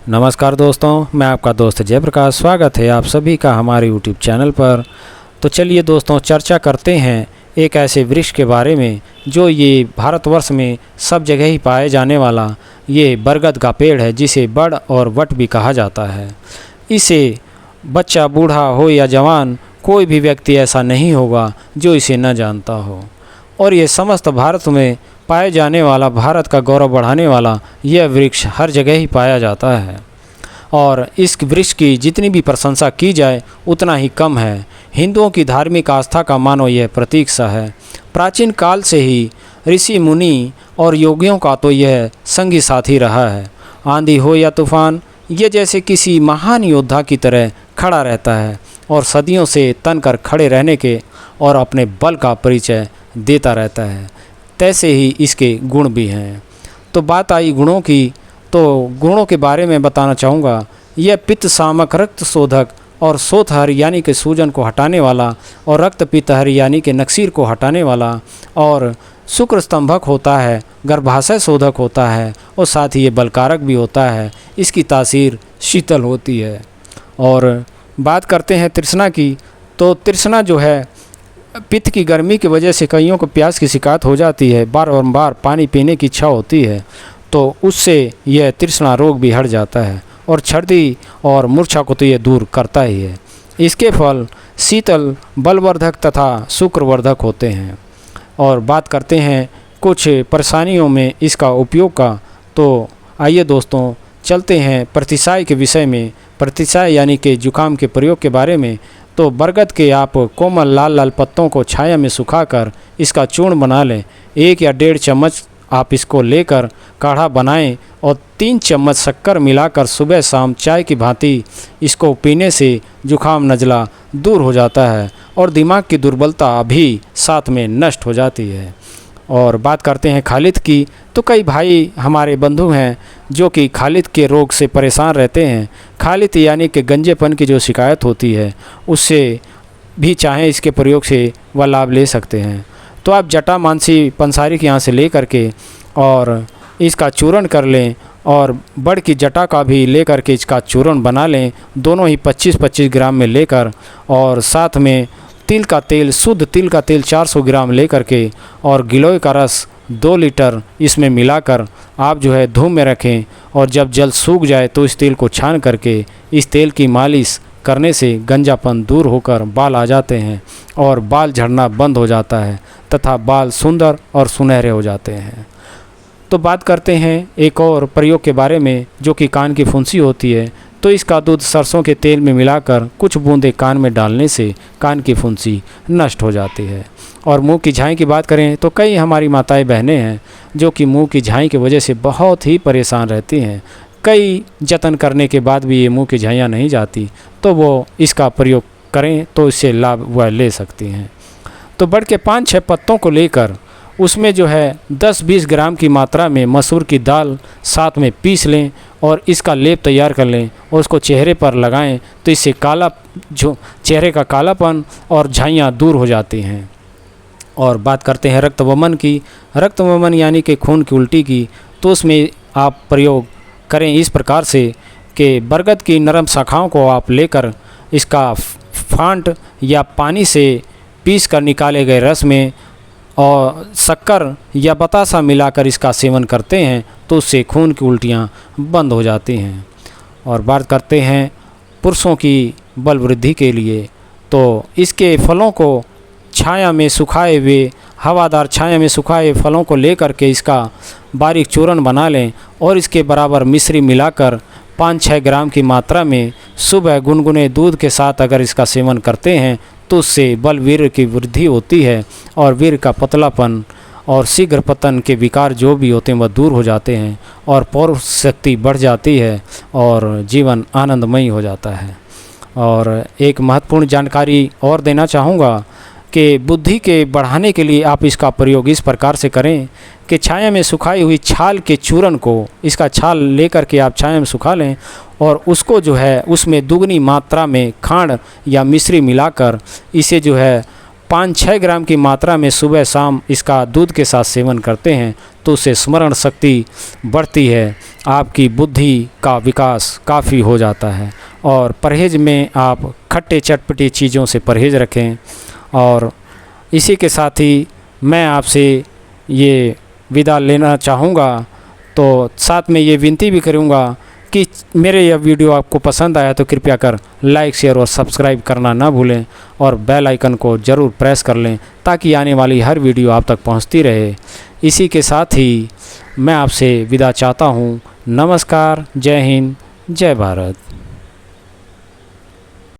नमस्कार दोस्तों, मैं आपका दोस्त जयप्रकाश। स्वागत है आप सभी का हमारे YouTube चैनल पर। तो चलिए दोस्तों, चर्चा करते हैं एक ऐसे वृक्ष के बारे में जो ये भारतवर्ष में सब जगह ही पाए जाने वाला ये बरगद का पेड़ है, जिसे बड़ और वट भी कहा जाता है। इसे बच्चा, बूढ़ा हो या जवान, कोई भी व्यक्ति ऐसा नहीं होगा जो इसे न जानता हो। और ये समस्त भारत में पाए जाने वाला, भारत का गौरव बढ़ाने वाला यह वृक्ष हर जगह ही पाया जाता है। और इस वृक्ष की जितनी भी प्रशंसा की जाए उतना ही कम है। हिंदुओं की धार्मिक आस्था का मानो यह प्रतीक सा है। प्राचीन काल से ही ऋषि मुनि और योगियों का तो यह संगी साथी रहा है। आंधी हो या तूफान, ये जैसे किसी महान योद्धा की तरह खड़ा रहता है और सदियों से तनकर खड़े रहने के और अपने बल का परिचय देता रहता है। तैसे ही इसके गुण भी हैं। तो बात आई गुणों की, तो गुणों के बारे में बताना चाहूँगा। यह पित्त शामक, रक्त शोधक और शोथहर यानी कि सूजन को हटाने वाला, और रक्त पित्तहर यानी कि नक्सीर को हटाने वाला, और शुक्र स्तंभक होता है, गर्भाशय शोधक होता है, और साथ ही ये बलकारक भी होता है। इसकी तासीर शीतल होती है। और बात करते हैं तृष्णा की, तो तृष्णा जो है, पित्त की गर्मी की वजह से कईयों को प्यास की शिकायत हो जाती है, बार पानी पीने की इच्छा होती है, तो उससे यह तृष्णा रोग भी हट जाता है। और सर्दी और मूर्छा को तो ये दूर करता ही है। इसके फल शीतल, बलवर्धक तथा शुक्रवर्धक होते हैं। और बात करते हैं कुछ परेशानियों में इसका उपयोग का, तो आइए दोस्तों चलते हैं प्रतिसाय के विषय में। प्रतिसाय यानी कि जुकाम के प्रयोग के बारे में। तो बरगद के आप कोमल लाल लाल पत्तों को छाया में सुखाकर इसका चूर्ण बना लें। 1 या 1.5 चम्मच आप इसको लेकर काढ़ा बनाएं और 3 चम्मच शक्कर मिलाकर सुबह शाम चाय की भांति इसको पीने से जुखाम नज़ला दूर हो जाता है और दिमाग की दुर्बलता भी साथ में नष्ट हो जाती है। और बात करते हैं खालिद की, तो कई भाई हमारे बंधु हैं जो कि खालिद के रोग से परेशान रहते हैं। खालिद यानी कि गंजेपन की जो शिकायत होती है, उससे भी चाहें इसके प्रयोग से वह लाभ ले सकते हैं। तो आप जटा मानसी पंसारी के यहाँ से ले करके और इसका चूर्ण कर लें, और बड़ की जटा का भी ले करके इसका चूर्ण बना लें। दोनों ही 25-25 ग्राम में लेकर, और साथ में तिल का तेल, शुद्ध तिल का तेल 400 ग्राम ले करके, और गिलोय का रस 2 लीटर इसमें मिलाकर आप जो है धूप में रखें। और जब जल सूख जाए तो इस तेल को छान करके इस तेल की मालिश करने से गंजापन दूर होकर बाल आ जाते हैं और बाल झड़ना बंद हो जाता है तथा बाल सुंदर और सुनहरे हो जाते हैं। तो बात करते हैं एक और प्रयोग के बारे में, जो कि कान की फुंसी होती है। तो इसका दूध सरसों के तेल में मिलाकर कुछ बूंदे कान में डालने से कान की फुंसी नष्ट हो जाती है। और मुंह की झाई की बात करें, तो कई हमारी माताएं बहनें हैं जो कि मुंह की झाई की वजह से बहुत ही परेशान रहती हैं। कई जतन करने के बाद भी ये मुंह की झाइयाँ नहीं जाती, तो वो इसका प्रयोग करें तो इससे लाभ वह ले सकती हैं। तो बढ़ के 5-6 पत्तों को लेकर उसमें जो है 10-20 ग्राम की मात्रा में मसूर की दाल साथ में पीस लें और इसका लेप तैयार कर लें और उसको चेहरे पर लगाएं, तो इससे जो चेहरे का कालापन और झाइयाँ दूर हो जाती हैं। और बात करते हैं रक्त वमन की। रक्त वमन यानी कि खून की उल्टी की, तो उसमें आप प्रयोग करें इस प्रकार से कि बरगद की नरम शाखाओं को आप लेकर इसका फांट या पानी से पीस कर निकाले गए रस में और शक्कर या बतासा मिलाकर इसका सेवन करते हैं, तो उससे खून की उल्टियाँ बंद हो जाती हैं। और बात करते हैं पुरुषों की बल वृद्धि के लिए, तो इसके फलों को छाया में सुखाए हुए, हवादार छाया में सुखाए फलों को लेकर के इसका बारीक चूर्ण बना लें और इसके बराबर मिश्री मिलाकर 5-6 ग्राम की मात्रा में सुबह गुनगुने दूध के साथ अगर इसका सेवन करते हैं, तो उससे बल वीर्य की वृद्धि होती है और वीर्य का पतलापन और शीघ्र पतन के विकार जो भी होते हैं वह दूर हो जाते हैं और पौरुष शक्ति बढ़ जाती है और जीवन आनंदमयी हो जाता है। और एक महत्वपूर्ण जानकारी और देना चाहूँगा कि बुद्धि के बढ़ाने के लिए आप इसका प्रयोग इस प्रकार से करें कि छाया में सुखाई हुई छाल के चूर्ण को, इसका छाल लेकर के आप छाया में सुखा लें और उसको जो है उसमें दुगनी मात्रा में खांड या मिश्री मिलाकर इसे जो है 5-6 ग्राम की मात्रा में सुबह शाम इसका दूध के साथ सेवन करते हैं, तो उससे स्मरण शक्ति बढ़ती है, आपकी बुद्धि का विकास काफ़ी हो जाता है। और परहेज़ में आप खट्टे चटपटी चीज़ों से परहेज़ रखें। और इसी के साथ ही मैं आपसे ये विदा लेना चाहूँगा, तो साथ में ये विनती भी करूँगा कि मेरे यह वीडियो आपको पसंद आया तो कृपया कर लाइक, शेयर और सब्सक्राइब करना ना भूलें और बेल आइकन को ज़रूर प्रेस कर लें ताकि आने वाली हर वीडियो आप तक पहुंचती रहे। इसी के साथ ही मैं आपसे विदा चाहता हूं। नमस्कार, जय हिंद, जय भारत।